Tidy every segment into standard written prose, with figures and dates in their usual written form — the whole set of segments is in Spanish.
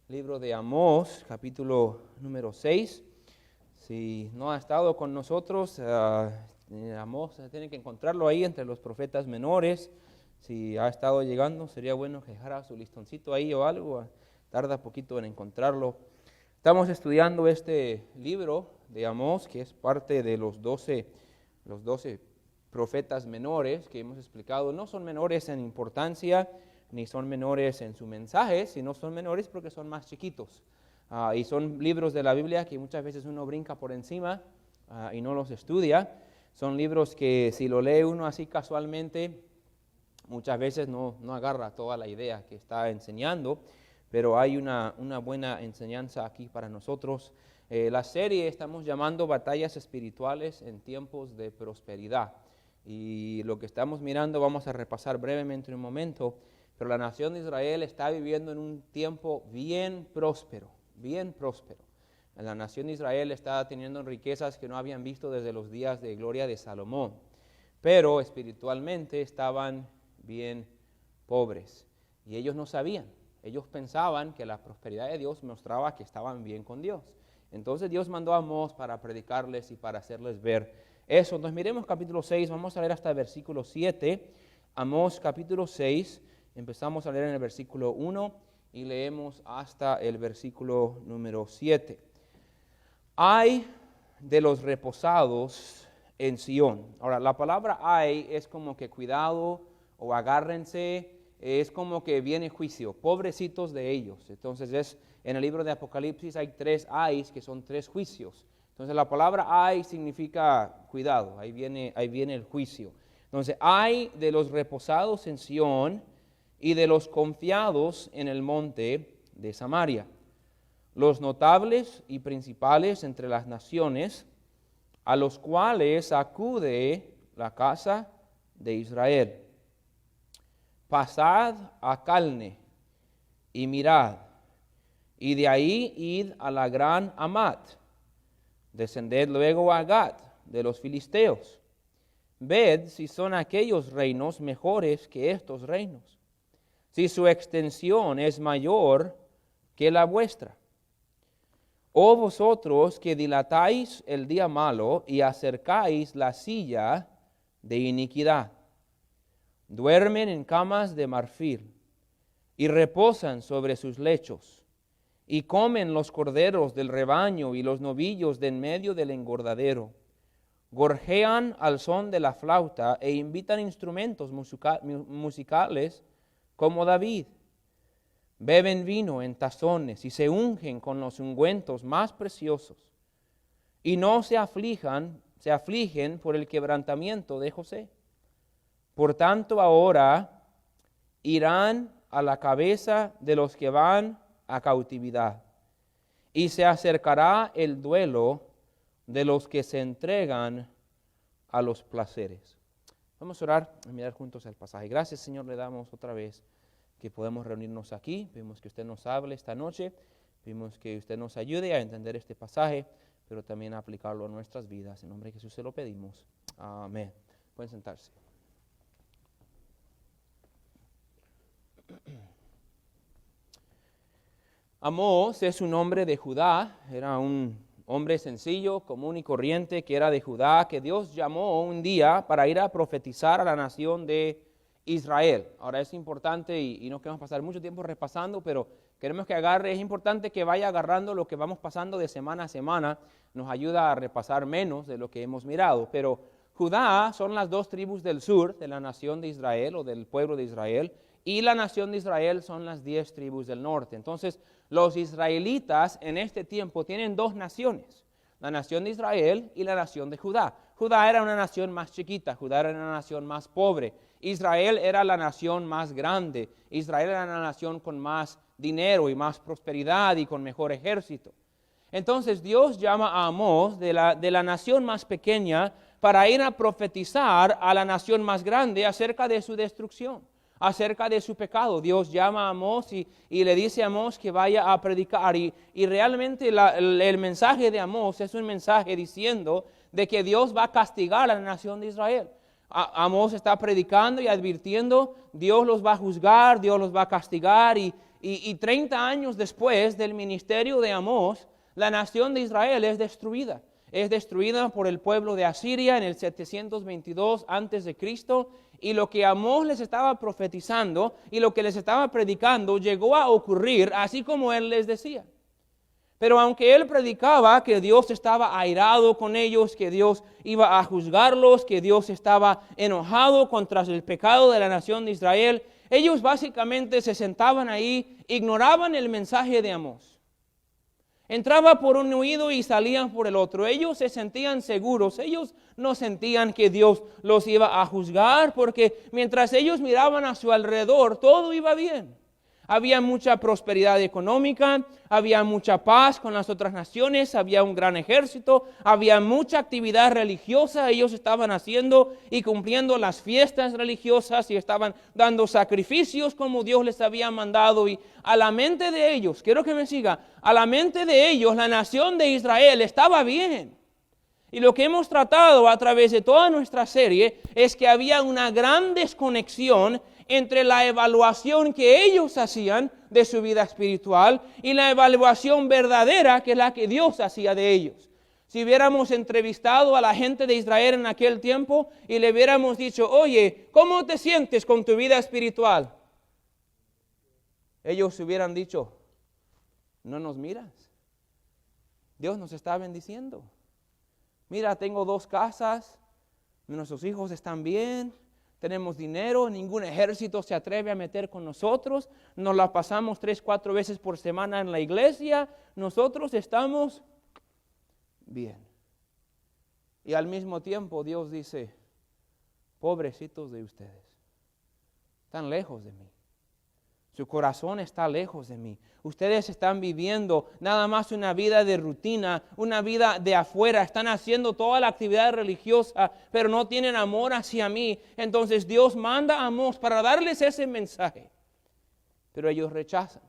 libro de Amós, capítulo número 6. Si no ha estado con nosotros, Amós tiene que encontrarlo ahí entre los profetas menores. Si ha estado llegando, sería bueno que dejara su listoncito ahí o algo. Tarda poquito en encontrarlo. Estamos estudiando este libro de Amós, que es parte de los 12 profetas menores que hemos explicado. No son menores en importancia, ni son menores en su mensaje, sino son menores porque son más chiquitos. Y son libros de la Biblia que muchas veces uno brinca por encima y no los estudia. Son libros que si lo lee uno así casualmente, muchas veces no agarra toda la idea que está enseñando, pero hay una buena enseñanza aquí para nosotros. La serie estamos llamando Batallas Espirituales en Tiempos de Prosperidad. Y lo que estamos mirando vamos a repasar brevemente en un momento, pero la nación de Israel está viviendo en un tiempo bien próspero, bien próspero. La nación de Israel está teniendo riquezas que no habían visto desde los días de gloria de Salomón, pero espiritualmente estaban bien pobres y ellos no sabían. Ellos pensaban que la prosperidad de Dios mostraba que estaban bien con Dios. Entonces Dios mandó a Amós para predicarles y para hacerles ver eso. Entonces miremos capítulo 6, vamos a leer hasta el versículo 7. Amós capítulo 6, empezamos a leer en el versículo 1 y leemos hasta el versículo número 7. Ay de los reposados en Sión. Ahora, la palabra ay es como que cuidado o agárrense, es como que viene juicio, pobrecitos de ellos. Entonces en el libro de Apocalipsis hay 3 ayes que son 3 juicios. Entonces la palabra ay significa cuidado, ahí viene el juicio. Entonces ay de los reposados en Sión y de los confiados en el monte de Samaria, los notables y principales entre las naciones, a los cuales acude la casa de Israel. Pasad a Calne y mirad, y de ahí id a la gran Hamat. Descended luego a Gat de los filisteos. Ved si son aquellos reinos mejores que estos reinos, si su extensión es mayor que la vuestra. Oh vosotros que dilatáis el día malo y acercáis la silla de iniquidad, duermen en camas de marfil y reposan sobre sus lechos, y comen los corderos del rebaño y los novillos de en medio del engordadero. Gorjean al son de la flauta e invitan instrumentos musicales como David. Beben vino en tazones y se ungen con los ungüentos más preciosos, y no se afligen por el quebrantamiento de José. Por tanto, ahora irán a la cabeza de los que van a cautividad, y se acercará el duelo de los que se entregan a los placeres. Vamos a orar y mirar juntos el pasaje. Gracias, Señor, le damos otra vez que podemos reunirnos aquí. Pedimos que usted nos hable esta noche, pedimos que usted nos ayude a entender este pasaje, pero también a aplicarlo a nuestras vidas. En nombre de Jesús se lo pedimos. Amén. Pueden sentarse. Amós es un hombre de Judá, era un hombre sencillo, común y corriente, que era de Judá, que Dios llamó un día para ir a profetizar a la nación de Israel. Ahora es importante, y no queremos pasar mucho tiempo repasando, pero queremos que es importante que vaya agarrando lo que vamos pasando de semana a semana, nos ayuda a repasar menos de lo que hemos mirado. Pero Judá son las 2 tribus del sur de la nación de Israel o del pueblo de Israel, y la nación de Israel son las 10 tribus del norte. Entonces, los israelitas en este tiempo tienen 2 naciones, la nación de Israel y la nación de Judá. Judá era una nación más chiquita, Judá era una nación más pobre. Israel era la nación más grande, Israel era una nación con más dinero y más prosperidad y con mejor ejército. Entonces Dios llama a Amós de la nación más pequeña para ir a profetizar a la nación más grande acerca de su destrucción, acerca de su pecado. Dios llama a Amós y le dice a Amós que vaya a predicar. Y realmente el mensaje de Amós es un mensaje diciendo de que Dios va a castigar a la nación de Israel. Amós está predicando y advirtiendo, Dios los va a juzgar, Dios los va a castigar y Y 30 años después del ministerio de Amós, la nación de Israel es destruida. Es destruida por el pueblo de Asiria en el 722 a.C. Y lo que Amós les estaba profetizando y lo que les estaba predicando llegó a ocurrir así como él les decía. Pero aunque él predicaba que Dios estaba airado con ellos, que Dios iba a juzgarlos, que Dios estaba enojado contra el pecado de la nación de Israel, ellos básicamente se sentaban ahí, ignoraban el mensaje de Amós. Entraba por un oído y salían por el otro. Ellos se sentían seguros, ellos no sentían que Dios los iba a juzgar, porque mientras ellos miraban a su alrededor, todo iba bien. Había mucha prosperidad económica, había mucha paz con las otras naciones, había un gran ejército, había mucha actividad religiosa. Ellos estaban haciendo y cumpliendo las fiestas religiosas y estaban dando sacrificios como Dios les había mandado. Y a la mente de ellos, quiero que me siga, a la mente de ellos la nación de Israel estaba bien. Y lo que hemos tratado a través de toda nuestra serie es que había una gran desconexión entre la evaluación que ellos hacían de su vida espiritual y la evaluación verdadera que es la que Dios hacía de ellos. Si hubiéramos entrevistado a la gente de Israel en aquel tiempo y le hubiéramos dicho, oye, ¿cómo te sientes con tu vida espiritual? Ellos hubieran dicho, no nos miras. Dios nos está bendiciendo. Mira, tengo 2 casas, nuestros hijos están bien. Tenemos dinero, ningún ejército se atreve a meter con nosotros, nos la pasamos 3-4 veces por semana en la iglesia, nosotros estamos bien. Y al mismo tiempo Dios dice, pobrecitos de ustedes, están lejos de mí. Su corazón está lejos de mí. Ustedes están viviendo nada más una vida de rutina, una vida de afuera. Están haciendo toda la actividad religiosa, pero no tienen amor hacia mí. Entonces Dios manda a Amós para darles ese mensaje. Pero ellos rechazan.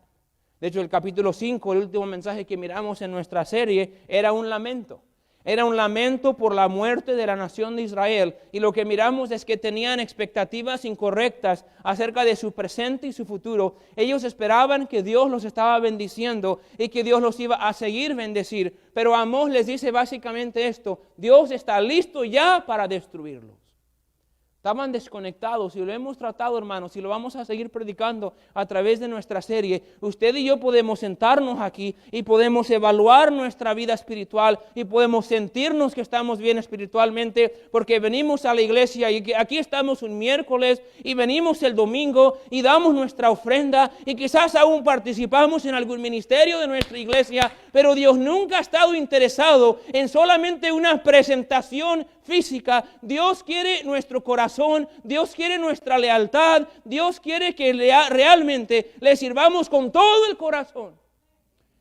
De hecho, el capítulo 5, el último mensaje que miramos en nuestra serie, era un lamento. Era un lamento por la muerte de la nación de Israel. Y lo que miramos es que tenían expectativas incorrectas acerca de su presente y su futuro. Ellos esperaban que Dios los estaba bendiciendo y que Dios los iba a seguir bendecir. Pero Amós les dice básicamente esto: Dios está listo ya para destruirlos. Estaban desconectados y lo hemos tratado, hermanos, y lo vamos a seguir predicando a través de nuestra serie. Usted y yo podemos sentarnos aquí y podemos evaluar nuestra vida espiritual y podemos sentirnos que estamos bien espiritualmente porque venimos a la iglesia y que aquí estamos un miércoles y venimos el domingo y damos nuestra ofrenda y quizás aún participamos en algún ministerio de nuestra iglesia, pero Dios nunca ha estado interesado en solamente una presentación física. Dios quiere nuestro corazón, Dios quiere nuestra lealtad, Dios quiere que realmente le sirvamos con todo el corazón.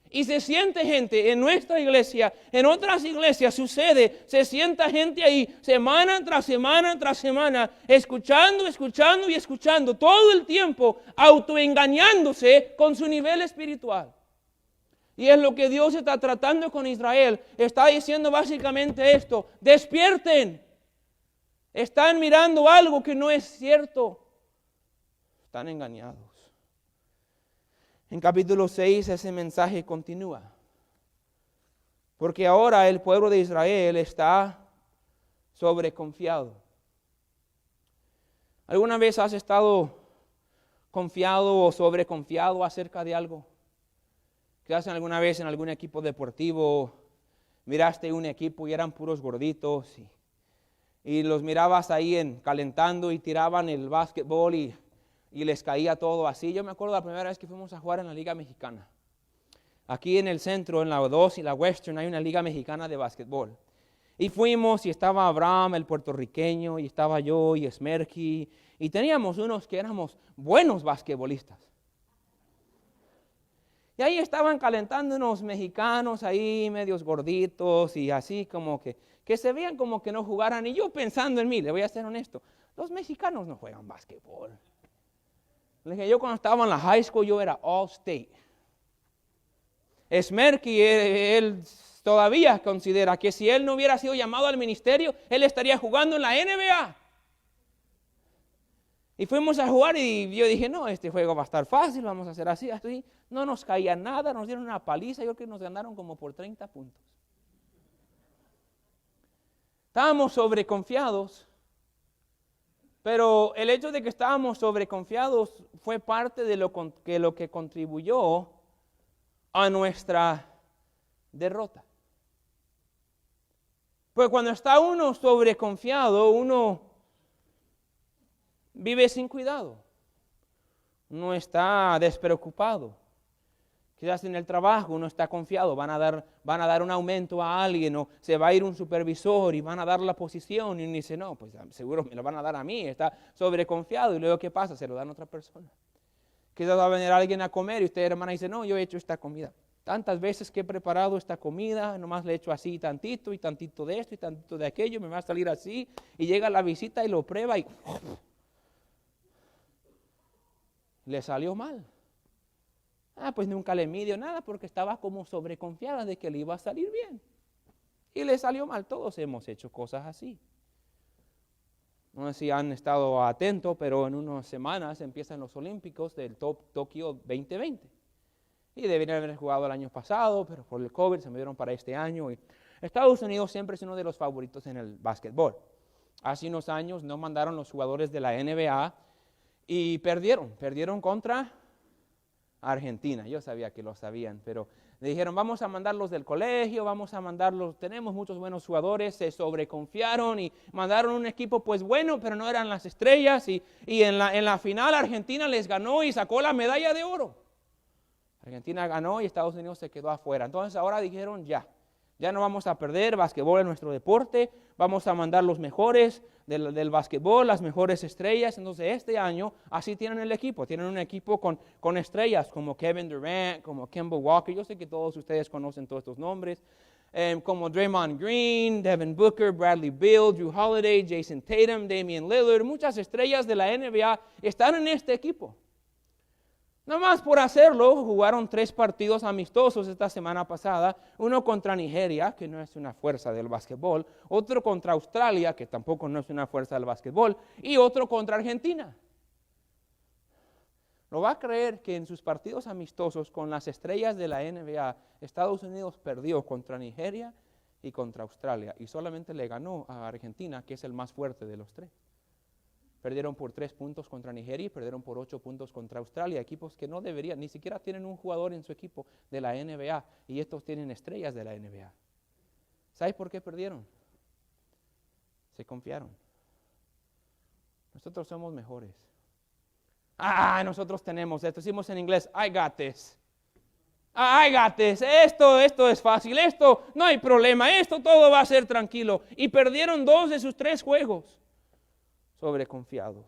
Y se siente gente en nuestra iglesia, en otras iglesias sucede, se sienta gente ahí semana tras semana tras semana, escuchando y escuchando, todo el tiempo autoengañándose con su nivel espiritual. Y es lo que Dios está tratando con Israel. Está diciendo básicamente esto: despierten. Están mirando algo que no es cierto. Están engañados. En capítulo 6 ese mensaje continúa. Porque ahora el pueblo de Israel está sobreconfiado. ¿Alguna vez has estado confiado o sobreconfiado acerca de algo? Quizás alguna vez en algún equipo deportivo miraste un equipo y eran puros gorditos y los mirabas ahí calentando y tiraban el básquetbol y les caía todo así. Yo me acuerdo la primera vez que fuimos a jugar en la Liga Mexicana. Aquí en el centro, en la 2 y la Western, hay una Liga Mexicana de básquetbol. Y fuimos y estaba Abraham, el puertorriqueño, y estaba yo y Smerky, y teníamos unos que éramos buenos basquetbolistas. Y ahí estaban calentando unos mexicanos ahí, medios gorditos y así como que se veían como que no jugaran. Y yo pensando en mí, le voy a ser honesto, los mexicanos no juegan básquetbol. Le dije, yo cuando estaba en la high school, yo era All-State. Smerky, él todavía considera que si él no hubiera sido llamado al ministerio, él estaría jugando en la NBA. Y fuimos a jugar y yo dije, no, este juego va a estar fácil, vamos a hacer así, así. No nos caía nada, nos dieron una paliza, yo creo que nos ganaron como por 30 puntos. Estábamos sobreconfiados, pero el hecho de que estábamos sobreconfiados fue parte de lo que contribuyó a nuestra derrota. Pues cuando está uno sobreconfiado, uno vive sin cuidado, uno está despreocupado. Quizás en el trabajo uno está confiado, van a dar un aumento a alguien o se va a ir un supervisor y van a dar la posición y uno dice, no, pues seguro me lo van a dar a mí, está sobreconfiado y luego ¿qué pasa? Se lo dan a otra persona. Quizás va a venir alguien a comer y usted, hermana, dice, no, yo he hecho esta comida. Tantas veces que he preparado esta comida, nomás le echo así tantito y tantito de esto y tantito de aquello, me va a salir así y llega la visita y lo prueba y le salió mal. Pues nunca le midió nada porque estaba como sobreconfiada de que le iba a salir bien. Y le salió mal. Todos hemos hecho cosas así. No sé si han estado atentos, pero en unas semanas empiezan los Olímpicos del Tokio 2020. Y deberían haber jugado el año pasado, pero por el COVID se movieron para este año. Y Estados Unidos siempre es uno de los favoritos en el básquetbol. Hace unos años no mandaron los jugadores de la NBA y perdieron contra Argentina. Yo sabía que lo sabían, pero le dijeron, vamos a mandarlos del colegio, vamos a mandarlos, tenemos muchos buenos jugadores, se sobreconfiaron y mandaron un equipo pues bueno, pero no eran las estrellas y en la final Argentina les ganó y sacó la medalla de oro. Argentina ganó y Estados Unidos se quedó afuera. Entonces ahora dijeron, ya no vamos a perder, básquetbol es nuestro deporte, vamos a mandar los mejores del básquetbol, las mejores estrellas. Entonces este año así tienen el equipo, tienen un equipo con estrellas como Kevin Durant, como Kemba Walker, yo sé que todos ustedes conocen todos estos nombres, como Draymond Green, Devin Booker, Bradley Beal, Jrue Holiday, Jason Tatum, Damian Lillard, muchas estrellas de la NBA están en este equipo. Nada más por hacerlo, jugaron 3 partidos amistosos esta semana pasada, uno contra Nigeria, que no es una fuerza del básquetbol, otro contra Australia, que tampoco no es una fuerza del básquetbol, y otro contra Argentina. ¿No va a creer que en sus partidos amistosos con las estrellas de la NBA, Estados Unidos perdió contra Nigeria y contra Australia, y solamente le ganó a Argentina, que es el más fuerte de los 3? Perdieron por 3 puntos contra Nigeria y perdieron por 8 puntos contra Australia, equipos que no deberían, ni siquiera tienen un jugador en su equipo de la NBA y estos tienen estrellas de la NBA. ¿Sabes por qué perdieron? Se confiaron. Nosotros somos mejores. Nosotros tenemos esto, decimos en inglés, I got this. I got this. Esto es fácil, esto no hay problema, esto todo va a ser tranquilo. Y perdieron 2 de sus 3 juegos. Sobreconfiados.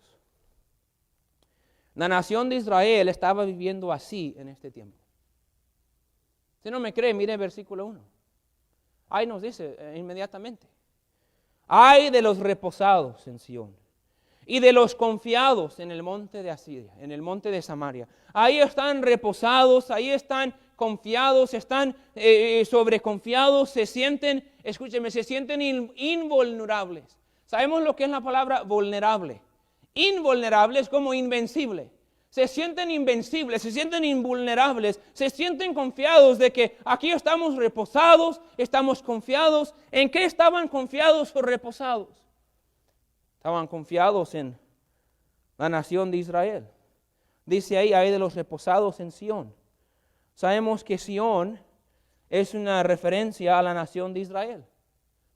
La nación de Israel estaba viviendo así en este tiempo. Si no me cree, mire el versículo 1. Ahí nos dice inmediatamente. Ay de los reposados en Sión y de los confiados en el monte de Asiria, en el monte de Samaria. Ahí están reposados, ahí están confiados, están sobreconfiados, se sienten invulnerables. Sabemos lo que es la palabra vulnerable. Invulnerable es como invencible. Se sienten invencibles, se sienten invulnerables, se sienten confiados de que aquí estamos reposados, estamos confiados. ¿En qué estaban confiados o reposados? Estaban confiados en la nación de Israel. Dice ahí, hay de los reposados en Sión. Sabemos que Sión es una referencia a la nación de Israel.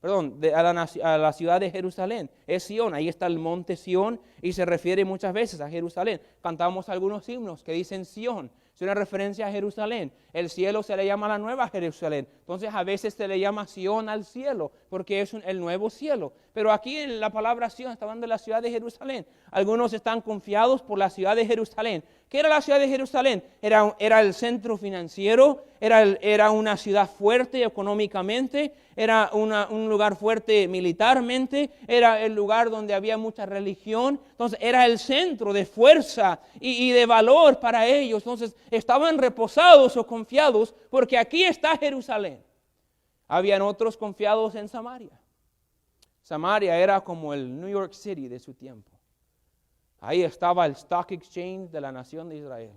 A la ciudad de Jerusalén, es Sión, ahí está el monte Sión y se refiere muchas veces a Jerusalén. Cantamos algunos himnos que dicen Sión, es una referencia a Jerusalén. El cielo se le llama la nueva Jerusalén, entonces a veces se le llama Sión al cielo, porque es el nuevo cielo. Pero aquí en la palabra Sión está hablando de la ciudad de Jerusalén. Algunos están confiados por la ciudad de Jerusalén. ¿Qué era la ciudad de Jerusalén? Era el centro financiero, era una ciudad fuerte económicamente, era un lugar fuerte militarmente, era el lugar donde había mucha religión, entonces era el centro de fuerza y de valor para ellos. Entonces estaban reposados o confiados porque aquí está Jerusalén. Habían otros confiados en Samaria. Samaria era como el New York City de su tiempo. Ahí estaba el stock exchange de la nación de Israel.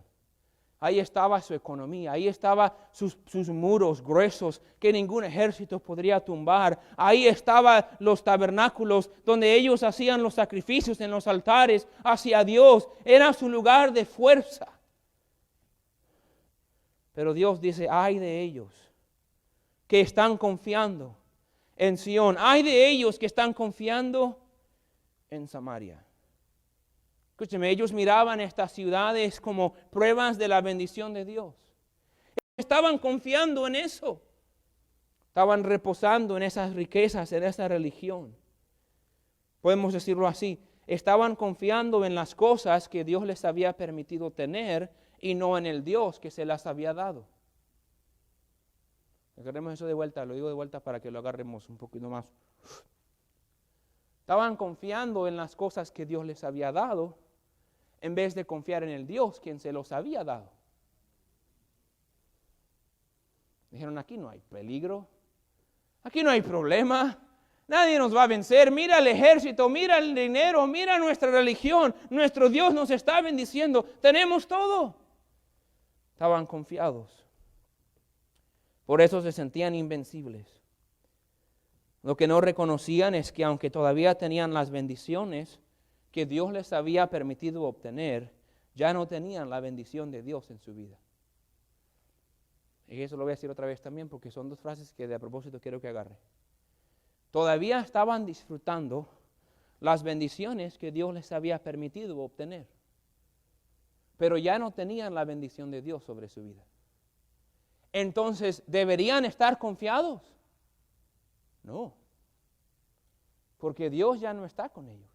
Ahí estaba su economía, ahí estaban sus muros gruesos que ningún ejército podría tumbar. Ahí estaban los tabernáculos donde ellos hacían los sacrificios en los altares hacia Dios. Era su lugar de fuerza. Pero Dios dice, ay de ellos que están confiando en Sión. Ay de ellos que están confiando en Samaria. Escúcheme, ellos miraban estas ciudades como pruebas de la bendición de Dios. Estaban confiando en eso. Estaban reposando en esas riquezas, en esa religión. Podemos decirlo así. Estaban confiando en las cosas que Dios les había permitido tener y no en el Dios que se las había dado. Agarremos eso de vuelta, lo digo de vuelta para que lo agarremos un poquito más. Estaban confiando en las cosas que Dios les había dado en vez de confiar en el Dios quien se los había dado. Dijeron, aquí no hay peligro, aquí no hay problema, nadie nos va a vencer, mira el ejército, mira el dinero, mira nuestra religión, nuestro Dios nos está bendiciendo, tenemos todo. Estaban confiados, por eso se sentían invencibles. Lo que no reconocían es que aunque todavía tenían las bendiciones que Dios les había permitido obtener, ya no tenían la bendición de Dios en su vida. Y eso lo voy a decir otra vez también porque son dos frases que de a propósito quiero que agarre. Todavía estaban disfrutando las bendiciones que Dios les había permitido obtener, pero ya no tenían la bendición de Dios sobre su vida. Entonces, ¿deberían estar confiados? No, porque Dios ya no está con ellos.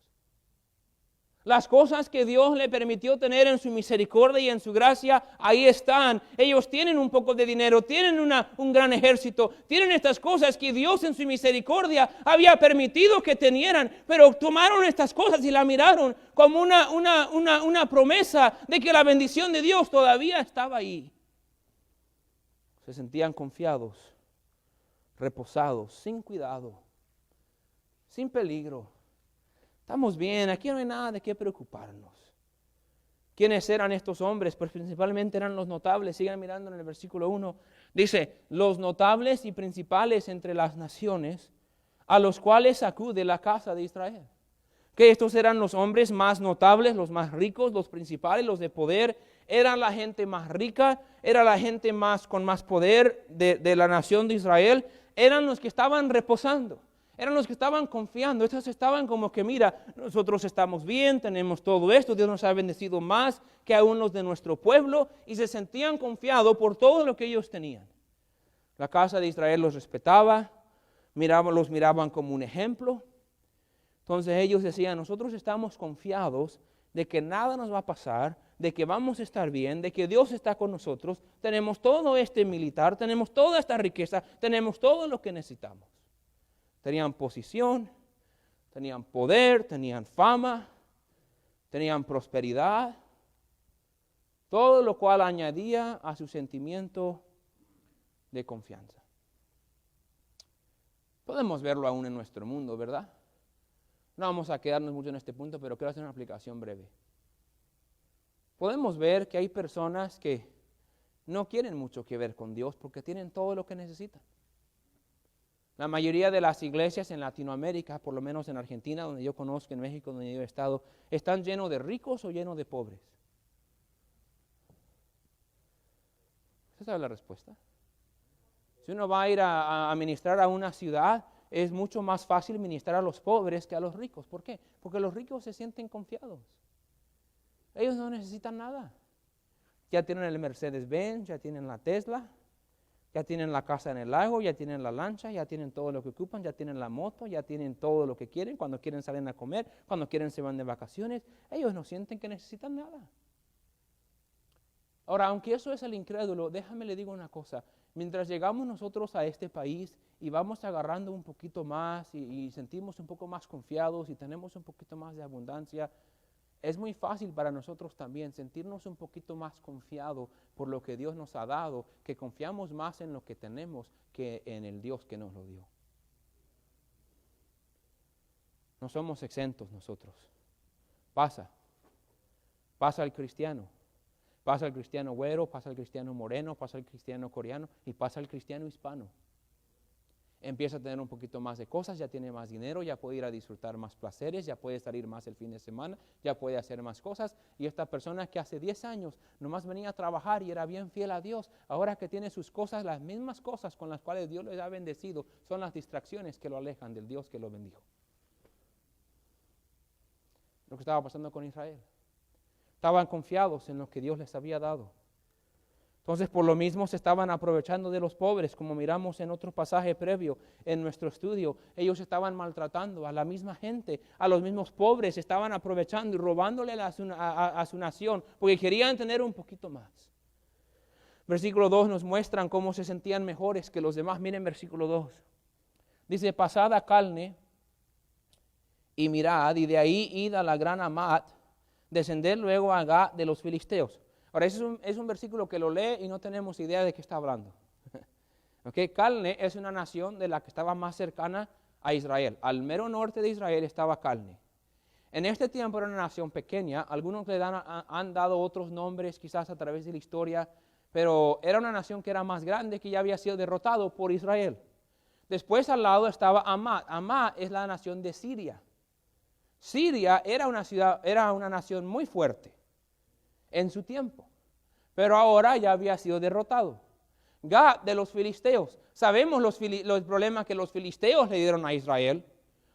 Las cosas que Dios le permitió tener en su misericordia y en su gracia, ahí están. Ellos tienen un poco de dinero, tienen un gran ejército, tienen estas cosas que Dios en su misericordia había permitido que tenieran, pero tomaron estas cosas y la miraron como una promesa de que la bendición de Dios todavía estaba ahí. Se sentían confiados, reposados, sin cuidado, sin peligro. Estamos bien, aquí no hay nada de qué preocuparnos. ¿Quiénes eran estos hombres? Pues principalmente eran los notables. Sigan mirando en el versículo 1. Dice, los notables y principales entre las naciones, a los cuales acude la casa de Israel. Que estos eran los hombres más notables, los más ricos, los principales, los de poder. Eran la gente más rica, era la gente con más poder de la nación de Israel. Eran los que estaban reposando. Eran los que estaban confiando, estos estaban como que mira, nosotros estamos bien, tenemos todo esto, Dios nos ha bendecido más que aún los de nuestro pueblo y se sentían confiados por todo lo que ellos tenían. La casa de Israel los respetaba, los miraban como un ejemplo. Entonces ellos decían, nosotros estamos confiados de que nada nos va a pasar, de que vamos a estar bien, de que Dios está con nosotros, tenemos todo este militar, tenemos toda esta riqueza, tenemos todo lo que necesitamos. Tenían posición, tenían poder, tenían fama, tenían prosperidad, todo lo cual añadía a su sentimiento de confianza. Podemos verlo aún en nuestro mundo, ¿verdad? No vamos a quedarnos mucho en este punto, pero quiero hacer una aplicación breve. Podemos ver que hay personas que no quieren mucho que ver con Dios porque tienen todo lo que necesitan. La mayoría de las iglesias en Latinoamérica, por lo menos en Argentina, donde yo conozco, en México, donde yo he estado, están llenos de ricos o llenos de pobres. ¿Usted sabe la respuesta? Si uno va a ir a ministrar a una ciudad, es mucho más fácil ministrar a los pobres que a los ricos. ¿Por qué? Porque los ricos se sienten confiados. Ellos no necesitan nada. Ya tienen el Mercedes-Benz, ya tienen la Tesla, ya tienen la casa en el lago, ya tienen la lancha, ya tienen todo lo que ocupan, ya tienen la moto, ya tienen todo lo que quieren. Cuando quieren salen a comer, cuando quieren se van de vacaciones. Ellos no sienten que necesitan nada. Ahora, aunque eso es el incrédulo, déjame le digo una cosa. Mientras llegamos nosotros a este país y vamos agarrando un poquito más y sentimos un poco más confiados y tenemos un poquito más de abundancia, es muy fácil para nosotros también sentirnos un poquito más confiados por lo que Dios nos ha dado, que confiamos más en lo que tenemos que en el Dios que nos lo dio. No somos exentos nosotros. Pasa. Pasa el cristiano. Pasa el cristiano güero, pasa el cristiano moreno, pasa el cristiano coreano y pasa el cristiano hispano. Empieza a tener un poquito más de cosas, ya tiene más dinero, ya puede ir a disfrutar más placeres, ya puede salir más el fin de semana, ya puede hacer más cosas. Y esta persona que hace 10 años nomás venía a trabajar y era bien fiel a Dios, ahora que tiene sus cosas, las mismas cosas con las cuales Dios les ha bendecido, son las distracciones que lo alejan del Dios que lo bendijo. Lo que estaba pasando con Israel. Estaban confiados en lo que Dios les había dado. Entonces, por lo mismo, se estaban aprovechando de los pobres, como miramos en otro pasaje previo en nuestro estudio. Ellos estaban maltratando a la misma gente, a los mismos pobres, estaban aprovechando y robándole a su nación, porque querían tener un poquito más. Versículo 2 nos muestran cómo se sentían mejores que los demás. Miren versículo 2. Dice, pasad a Calne y mirad, y de ahí id a la gran Hamat, descender luego a Gat de los filisteos. Ahora, ese es un versículo que lo lee y no tenemos idea de qué está hablando. Okay. Calne es una nación de la que estaba más cercana a Israel. Al mero norte de Israel estaba Calne. En este tiempo era una nación pequeña. Algunos le han dado otros nombres quizás a través de la historia, pero era una nación que era más grande, que ya había sido derrotado por Israel. Después al lado estaba Hamat. Hamat es la nación de Siria. Siria era una nación muy fuerte en su tiempo, pero ahora ya había sido derrotado. Gat de los filisteos. Sabemos los problemas que los filisteos le dieron a Israel.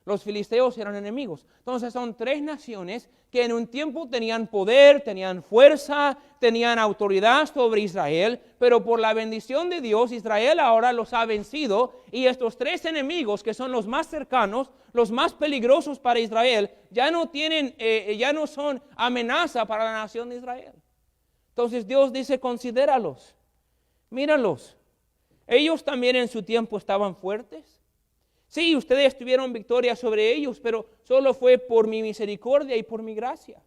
Los filisteos eran enemigos. Entonces son tres naciones que en un tiempo tenían poder, tenían fuerza, tenían autoridad sobre Israel, pero por la bendición de Dios, Israel ahora los ha vencido, y estos tres enemigos, que son los más cercanos, los más peligrosos para Israel, ya no son amenaza para la nación de Israel. Entonces Dios dice, considéralos, míralos. Ellos también en su tiempo estaban fuertes. Sí, ustedes tuvieron victoria sobre ellos, pero solo fue por mi misericordia y por mi gracia.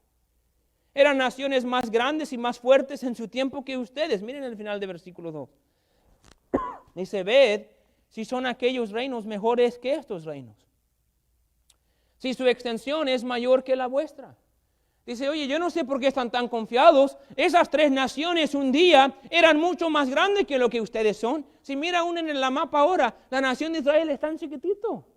Eran naciones más grandes y más fuertes en su tiempo que ustedes. Miren el final de versículo 2. Dice, ved si son aquellos reinos mejores que estos reinos, si su extensión es mayor que la vuestra. Dice, oye, yo no sé por qué están tan confiados. Esas tres naciones un día eran mucho más grandes que lo que ustedes son. Si mira uno en la mapa ahora, la nación de Israel es tan chiquitito.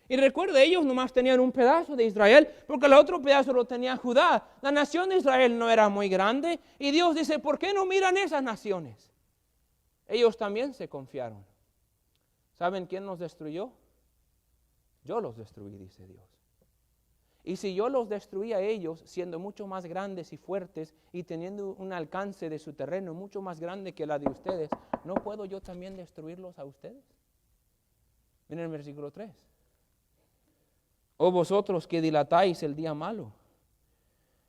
Y recuerda, ellos nomás tenían un pedazo de Israel, porque el otro pedazo lo tenía Judá. La nación de Israel no era muy grande. Y Dios dice, ¿por qué no miran esas naciones? Ellos también se confiaron. ¿Saben quién los destruyó? Yo los destruí, dice Dios. Y si yo los destruí a ellos, siendo mucho más grandes y fuertes y teniendo un alcance de su terreno mucho más grande que la de ustedes, ¿no puedo yo también destruirlos a ustedes? Miren el versículo 3. Oh vosotros que dilatáis el día malo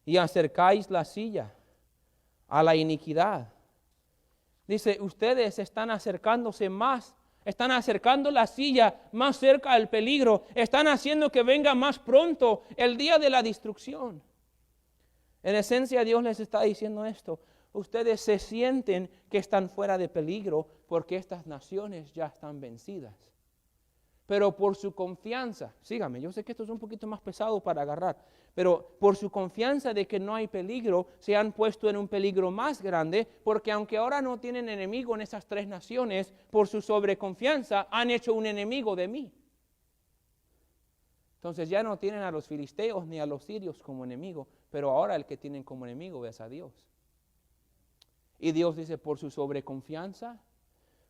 y acercáis la silla a la iniquidad. Dice, ustedes están acercándose más. Están acercando la silla más cerca al peligro. Están haciendo que venga más pronto el día de la destrucción. En esencia, Dios les está diciendo esto. Ustedes se sienten que están fuera de peligro porque estas naciones ya están vencidas. Pero por su confianza, sígame, yo sé que esto es un poquito más pesado para agarrar, pero por su confianza de que no hay peligro, se han puesto en un peligro más grande, porque aunque ahora no tienen enemigo en esas tres naciones, por su sobreconfianza han hecho un enemigo de mí. Entonces ya no tienen a los filisteos ni a los sirios como enemigo, pero ahora el que tienen como enemigo es a Dios. Y Dios dice, por su sobreconfianza,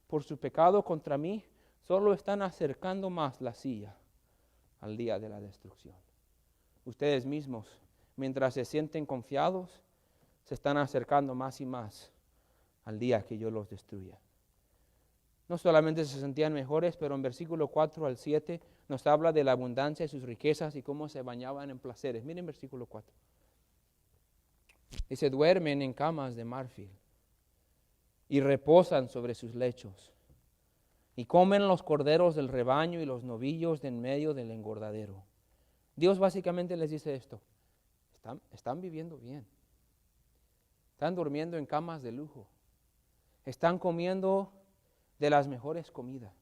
por su pecado contra mí, solo están acercando más la silla al día de la destrucción. Ustedes mismos, mientras se sienten confiados, se están acercando más y más al día que yo los destruya. No solamente se sentían mejores, pero en versículo 4 al 7 nos habla de la abundancia de sus riquezas y cómo se bañaban en placeres. Miren versículo 4. Dice, duermen en camas de marfil y reposan sobre sus lechos. Y comen los corderos del rebaño y los novillos de en medio del engordadero. Dios básicamente les dice esto. Están viviendo bien. Están durmiendo en camas de lujo. Están comiendo de las mejores comidas.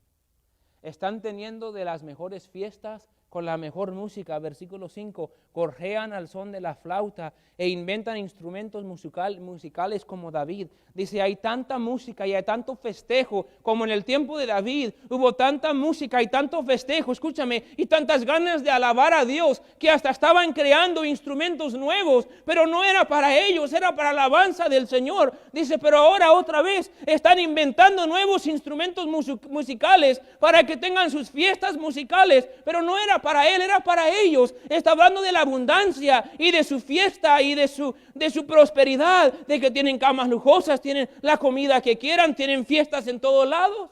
Están teniendo de las mejores fiestas con la mejor música, versículo 5, gorjean al son de la flauta e inventan instrumentos musicales como David. Dice, hay tanta música y hay tanto festejo como en el tiempo de David. Hubo tanta música y tanto festejo, escúchame, y tantas ganas de alabar a Dios que hasta estaban creando instrumentos nuevos, pero no era para ellos, era para la alabanza del Señor. Dice, pero ahora otra vez están inventando nuevos instrumentos musicales para que tengan sus fiestas musicales, pero no era para Él, era para ellos. Está hablando de la abundancia y de su fiesta y de su prosperidad, de que tienen camas lujosas, tienen la comida que quieran, tienen fiestas en todos lados.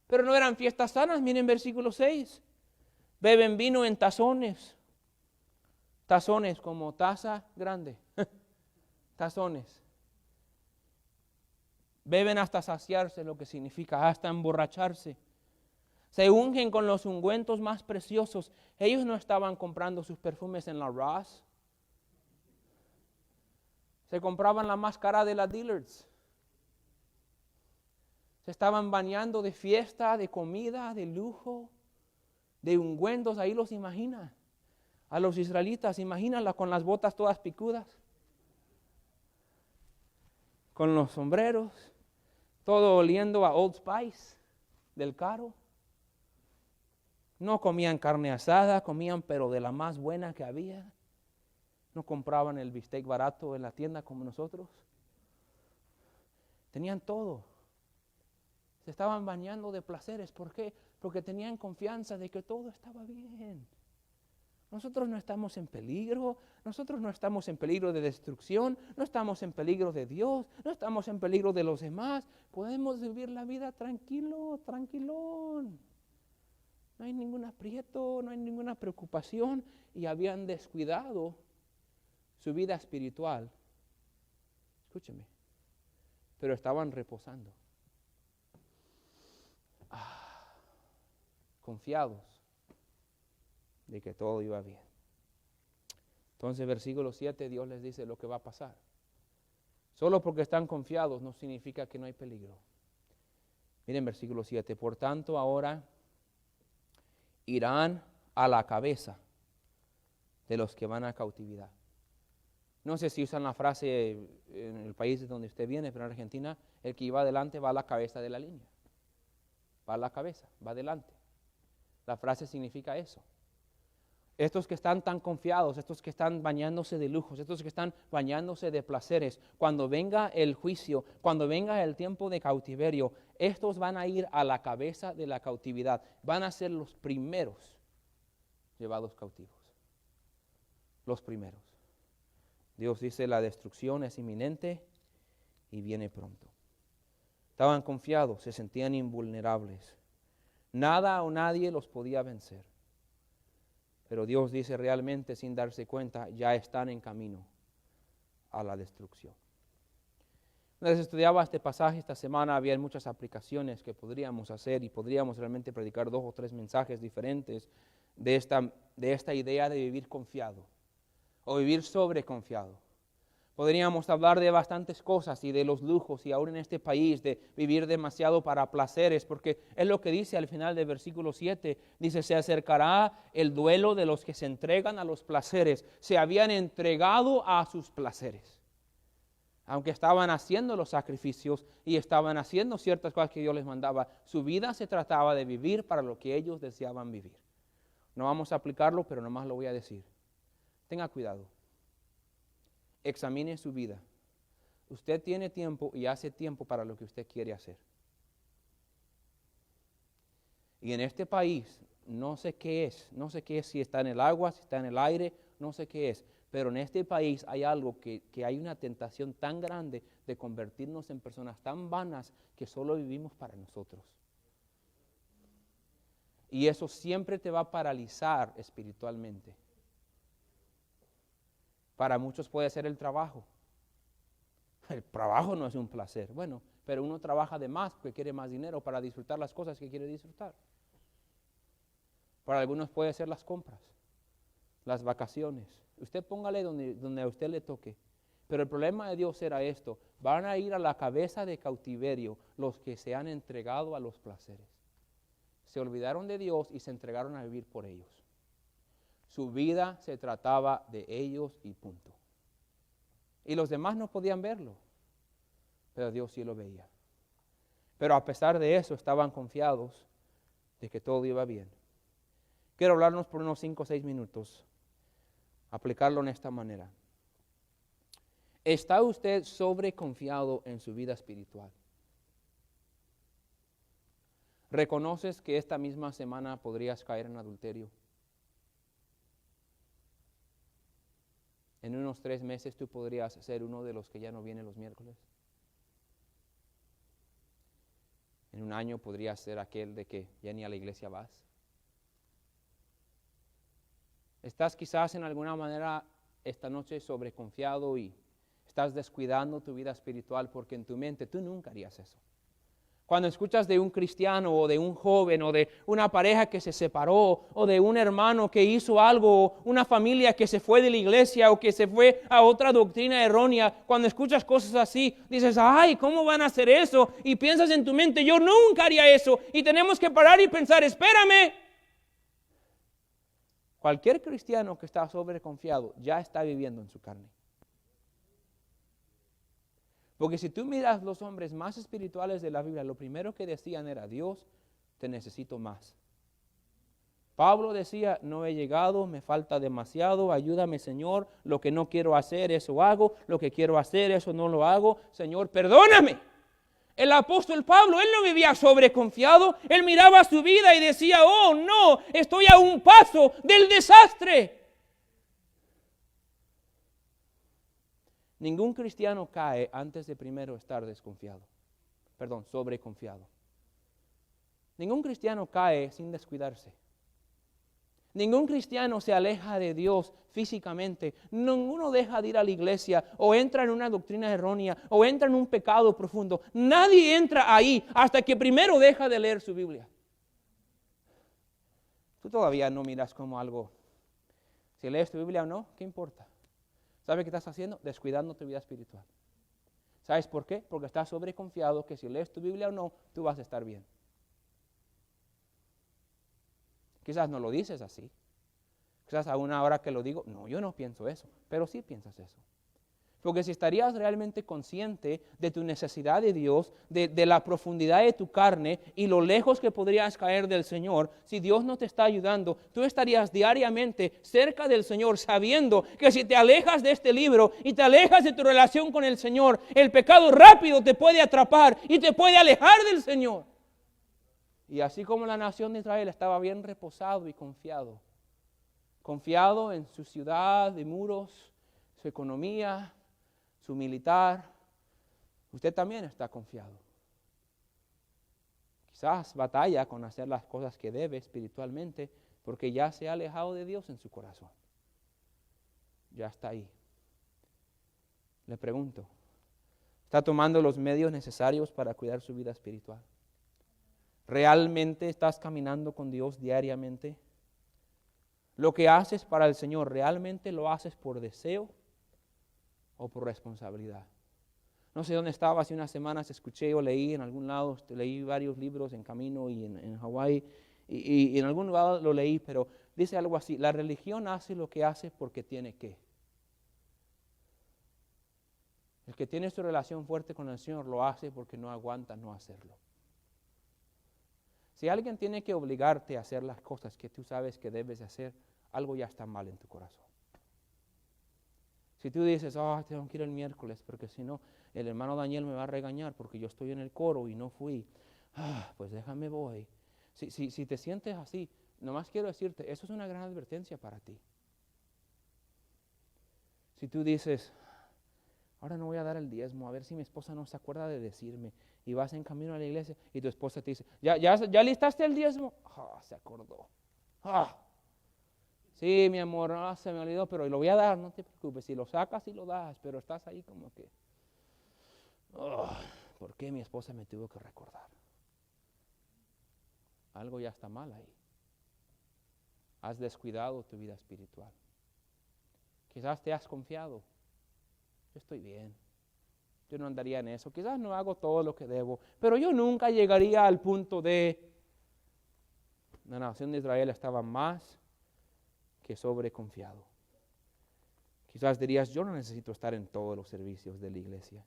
Pero no eran fiestas sanas. Miren versículo 6. Beben vino en tazones. Tazones como taza grande. Tazones. Beben hasta saciarse, lo que significa hasta emborracharse. Se ungen con los ungüentos más preciosos. Ellos no estaban comprando sus perfumes en la Ross. Se compraban la más cara de la Dillard's. Se estaban bañando de fiesta, de comida, de lujo, de ungüentos. Ahí los imagina. A los israelitas, imagínala con las botas todas picudas, con los sombreros, todo oliendo a Old Spice del caro. No comían carne asada, comían pero de la más buena que había. No compraban el bistec barato en la tienda como nosotros. Tenían todo. Se estaban bañando de placeres. ¿Por qué? Porque tenían confianza de que todo estaba bien. Nosotros no estamos en peligro, nosotros no estamos en peligro de destrucción, no estamos en peligro de Dios, no estamos en peligro de los demás. Podemos vivir la vida tranquilo, tranquilón. No hay ningún aprieto, no hay ninguna preocupación, y habían descuidado su vida espiritual. Escúcheme, pero estaban reposando. Confiados de que todo iba bien. Entonces, versículo 7, Dios les dice lo que va a pasar. Solo porque están confiados no significa que no hay peligro. Miren versículo 7, por tanto ahora irán a la cabeza de los que van a cautividad. No sé si usan la frase en el país de donde usted viene, pero en Argentina, el que iba adelante va a la cabeza de la línea. Va a la cabeza, va adelante. La frase significa eso. Estos que están tan confiados, estos que están bañándose de lujos, estos que están bañándose de placeres, cuando venga el juicio, cuando venga el tiempo de cautiverio, estos van a ir a la cabeza de la cautividad. Van a ser los primeros llevados cautivos. Los primeros. Dios dice, la destrucción es inminente y viene pronto. Estaban confiados, se sentían invulnerables. Nada o nadie los podía vencer. Pero Dios dice realmente, sin darse cuenta, ya están en camino a la destrucción. Mientras estudiaba este pasaje esta semana, había muchas aplicaciones que podríamos hacer y podríamos realmente predicar 2 o 3 mensajes diferentes de esta idea de vivir confiado o vivir sobreconfiado. Podríamos hablar de bastantes cosas y de los lujos y aún en este país de vivir demasiado para placeres, porque es lo que dice al final del versículo 7, dice, se acercará el duelo de los que se entregan a los placeres, se habían entregado a sus placeres. Aunque estaban haciendo los sacrificios y estaban haciendo ciertas cosas que Dios les mandaba, su vida se trataba de vivir para lo que ellos deseaban vivir. No vamos a aplicarlo, pero nomás lo voy a decir. Tenga cuidado. Examine su vida. Usted tiene tiempo y hace tiempo para lo que usted quiere hacer. Y en este país, no sé qué es, si está en el agua, si está en el aire, no sé qué es, pero en este país hay algo que hay una tentación tan grande de convertirnos en personas tan vanas que solo vivimos para nosotros. Y eso siempre te va a paralizar espiritualmente. Para muchos puede ser el trabajo. El trabajo no es un placer. Bueno, pero uno trabaja de más porque quiere más dinero para disfrutar las cosas que quiere disfrutar. Para algunos puede ser las compras, las vacaciones. Usted póngale donde a usted le toque. Pero el problema de Dios era esto. Van a ir a la cabeza de cautiverio los que se han entregado a los placeres. Se olvidaron de Dios y se entregaron a vivir por ellos. Su vida se trataba de ellos y punto. Y los demás no podían verlo, pero Dios sí lo veía. Pero a pesar de eso estaban confiados de que todo iba bien. Quiero hablarnos por unos 5 o 6 minutos, aplicarlo en esta manera. ¿Está usted sobreconfiado en su vida espiritual? ¿Reconoces que esta misma semana podrías caer en adulterio? En unos 3 meses tú podrías ser uno de los que ya no viene los miércoles. En un año podrías ser aquel de que ya ni a la iglesia vas. Estás quizás en alguna manera esta noche sobreconfiado y estás descuidando tu vida espiritual porque en tu mente tú nunca harías eso. Cuando escuchas de un cristiano o de un joven o de una pareja que se separó o de un hermano que hizo algo, una familia que se fue de la iglesia o que se fue a otra doctrina errónea, cuando escuchas cosas así, dices, ay, ¿cómo van a hacer eso? Y piensas en tu mente, yo nunca haría eso. Y tenemos que parar y pensar, espérame. Cualquier cristiano que está sobreconfiado ya está viviendo en su carne. Porque si tú miras los hombres más espirituales de la Biblia, lo primero que decían era, Dios, te necesito más. Pablo decía, no he llegado, me falta demasiado, ayúdame Señor, lo que no quiero hacer, eso hago, lo que quiero hacer, eso no lo hago, Señor, perdóname. El apóstol Pablo, él no vivía sobreconfiado, él miraba su vida y decía, oh no, estoy a un paso del desastre. Ningún cristiano cae antes de primero estar sobreconfiado. Ningún cristiano cae sin descuidarse. Ningún cristiano se aleja de Dios físicamente. Ninguno deja de ir a la iglesia o entra en una doctrina errónea o entra en un pecado profundo. Nadie entra ahí hasta que primero deja de leer su Biblia. Tú todavía no miras como algo. Si lees tu Biblia o no, ¿qué importa? ¿Sabes qué estás haciendo? Descuidando tu vida espiritual. ¿Sabes por qué? Porque estás sobreconfiado que si lees tu Biblia o no, tú vas a estar bien. Quizás no lo dices así. Quizás a una hora que lo digo, no, yo no pienso eso, pero sí piensas eso. Porque si estarías realmente consciente de tu necesidad de Dios, de la profundidad de tu carne y lo lejos que podrías caer del Señor, si Dios no te está ayudando, tú estarías diariamente cerca del Señor sabiendo que si te alejas de este libro y te alejas de tu relación con el Señor, el pecado rápido te puede atrapar y te puede alejar del Señor. Y así como la nación de Israel estaba bien reposado y confiado en su ciudad de muros, su economía, su militar, usted también está confiado. Quizás batalla con hacer las cosas que debe espiritualmente porque ya se ha alejado de Dios en su corazón. Ya está ahí. Le pregunto, ¿está tomando los medios necesarios para cuidar su vida espiritual? ¿Realmente estás caminando con Dios diariamente? Lo que haces para el Señor, ¿realmente lo haces por deseo o por responsabilidad? No sé dónde estaba, hace unas semanas escuché o leí en algún lado, leí varios libros en camino y en Hawái, y en algún lugar lo leí, pero dice algo así, la religión hace lo que hace porque tiene que. El que tiene su relación fuerte con el Señor lo hace porque no aguanta no hacerlo. Si alguien tiene que obligarte a hacer las cosas que tú sabes que debes de hacer, algo ya está mal en tu corazón. Si tú dices, tengo que ir el miércoles porque si no, el hermano Daniel me va a regañar porque yo estoy en el coro y no fui, pues déjame voy. Si te sientes así, nomás quiero decirte, eso es una gran advertencia para ti. Si tú dices, ahora no voy a dar el diezmo, a ver si mi esposa no se acuerda de decirme, y vas en camino a la iglesia y tu esposa te dice, ¿ya listaste el diezmo? Se acordó. Sí, mi amor, se me olvidó, pero lo voy a dar, no te preocupes, si lo sacas y lo das, pero estás ahí como que, ¿por qué mi esposa me tuvo que recordar? Algo ya está mal ahí. Has descuidado tu vida espiritual. Quizás te has confiado. Yo estoy bien. Yo no andaría en eso. Quizás no hago todo lo que debo, pero yo nunca llegaría al punto de la nación de Israel estaba más que sobreconfiado. Quizás dirías, yo no necesito estar en todos los servicios de la iglesia.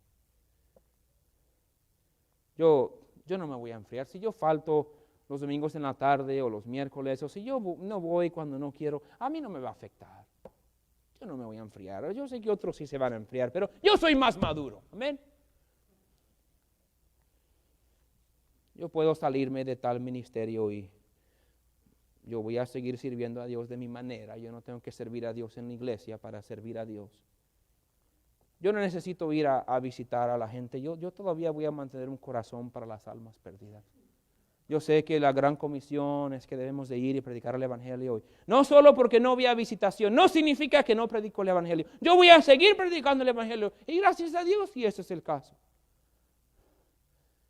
Yo no me voy a enfriar. Si yo falto los domingos en la tarde o los miércoles, o si yo no voy cuando no quiero, a mí no me va a afectar. Yo no me voy a enfriar. Yo sé que otros sí se van a enfriar, pero yo soy más maduro. Amén. Yo puedo salirme de tal ministerio y yo voy a seguir sirviendo a Dios de mi manera. Yo no tengo que servir a Dios en la iglesia para servir a Dios. Yo no necesito ir a visitar a la gente. Yo todavía voy a mantener un corazón para las almas perdidas. Yo sé que la gran comisión es que debemos de ir y predicar el evangelio hoy. No solo porque no había visitación, no significa que no predico el evangelio. Yo voy a seguir predicando el evangelio y gracias a Dios, y ese es el caso.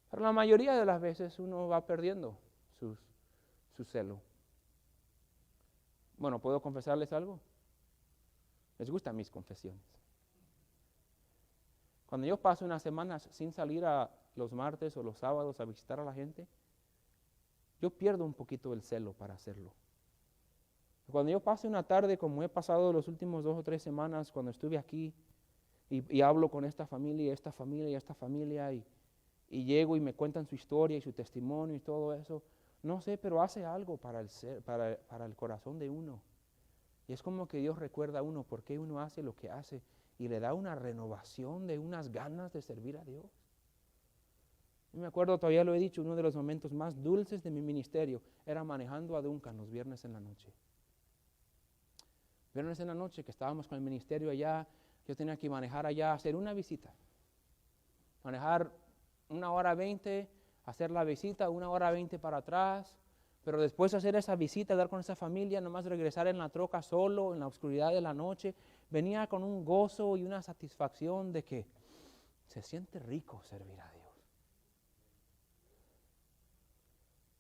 Pero la mayoría de las veces uno va perdiendo su celo. Bueno, ¿puedo confesarles algo? Les gustan mis confesiones. Cuando yo paso unas semanas sin salir a los martes o los sábados a visitar a la gente, yo pierdo un poquito el celo para hacerlo. Cuando yo pase una tarde, como he pasado los últimos 2 o 3 semanas, cuando estuve aquí y hablo con esta familia y esta familia y esta familia y llego y me cuentan su historia y su testimonio y todo eso, no sé, pero hace algo para el corazón de uno. Y es como que Dios recuerda a uno por qué uno hace lo que hace y le da una renovación de unas ganas de servir a Dios. Yo me acuerdo, todavía lo he dicho, uno de los momentos más dulces de mi ministerio era manejando a Duncan los viernes en la noche. Viernes en la noche que estábamos con el ministerio allá, yo tenía que manejar allá, hacer una visita. Manejar 1:20, hacer la visita, 1:20 para atrás, pero después de hacer esa visita, dar con esa familia, nomás regresar en la troca solo, en la oscuridad de la noche, venía con un gozo y una satisfacción de que se siente rico servir a Dios.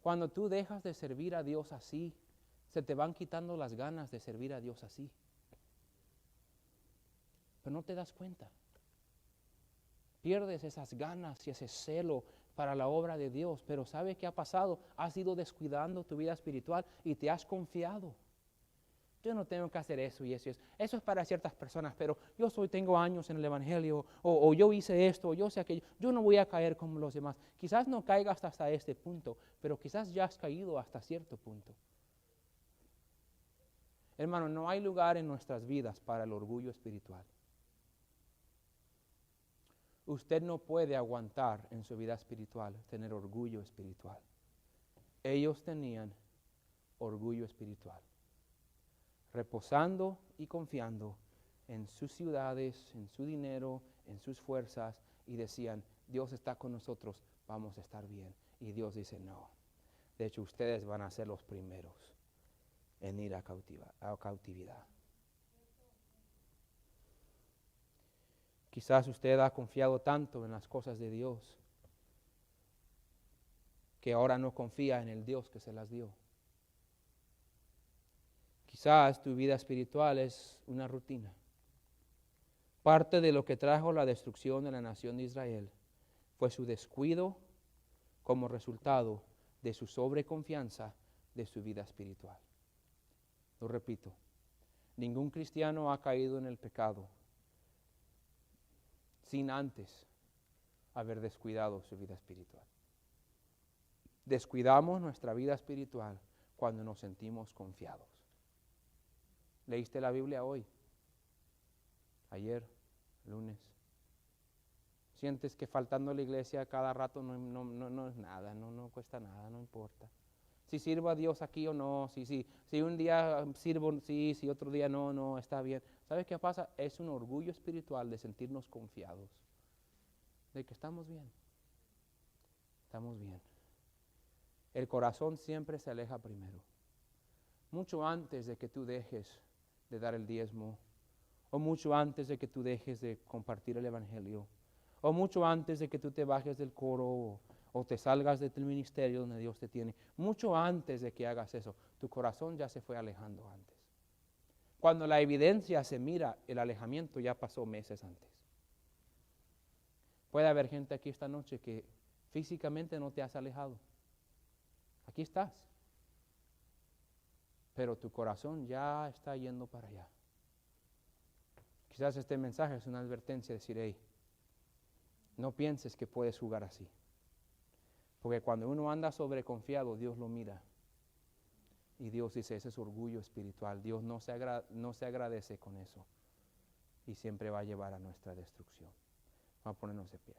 Cuando tú dejas de servir a Dios así, se te van quitando las ganas de servir a Dios así. Pero no te das cuenta. Pierdes esas ganas y ese celo para la obra de Dios. Pero ¿sabe qué ha pasado? Has ido descuidando tu vida espiritual y te has confiado. Yo no tengo que hacer eso y eso. Eso es para ciertas personas, pero yo tengo años en el evangelio, o yo hice esto, o yo sé aquello. Yo no voy a caer como los demás. Quizás no caigas hasta este punto, pero quizás ya has caído hasta cierto punto. Hermano, no hay lugar en nuestras vidas para el orgullo espiritual. Usted no puede aguantar en su vida espiritual tener orgullo espiritual. Ellos tenían orgullo espiritual, reposando y confiando en sus ciudades, en su dinero, en sus fuerzas, y decían, Dios está con nosotros, vamos a estar bien. Y Dios dice, no, de hecho ustedes van a ser los primeros en ir a cautividad. Quizás usted ha confiado tanto en las cosas de Dios que ahora no confía en el Dios que se las dio. Quizás tu vida espiritual es una rutina. Parte de lo que trajo la destrucción de la nación de Israel fue su descuido como resultado de su sobreconfianza de su vida espiritual. Lo repito, ningún cristiano ha caído en el pecado sin antes haber descuidado su vida espiritual. Descuidamos nuestra vida espiritual cuando nos sentimos confiados. ¿Leíste la Biblia hoy? Ayer, lunes. ¿Sientes que faltando a la iglesia cada rato no es nada, no cuesta nada, no importa? Si sirvo a Dios aquí o no, si un día sirvo, sí, si otro día no, está bien. ¿Sabes qué pasa? Es un orgullo espiritual de sentirnos confiados, de que estamos bien. Estamos bien. El corazón siempre se aleja primero. Mucho antes de que tú dejes de dar el diezmo, o mucho antes de que tú dejes de compartir el evangelio, o mucho antes de que tú te bajes del coro o te salgas de tu ministerio donde Dios te tiene, mucho antes de que hagas eso, tu corazón ya se fue alejando antes. Cuando la evidencia se mira, el alejamiento ya pasó meses antes. Puede haber gente aquí esta noche que físicamente no te has alejado. Aquí estás. pero tu corazón ya está yendo para allá. Quizás este mensaje es una advertencia de decir, hey, no pienses que puedes jugar así. Porque cuando uno anda sobreconfiado, Dios lo mira. Y Dios dice, ese es orgullo espiritual. Dios no se agradece con eso. Y siempre va a llevar a nuestra destrucción. Vamos a ponernos de pie.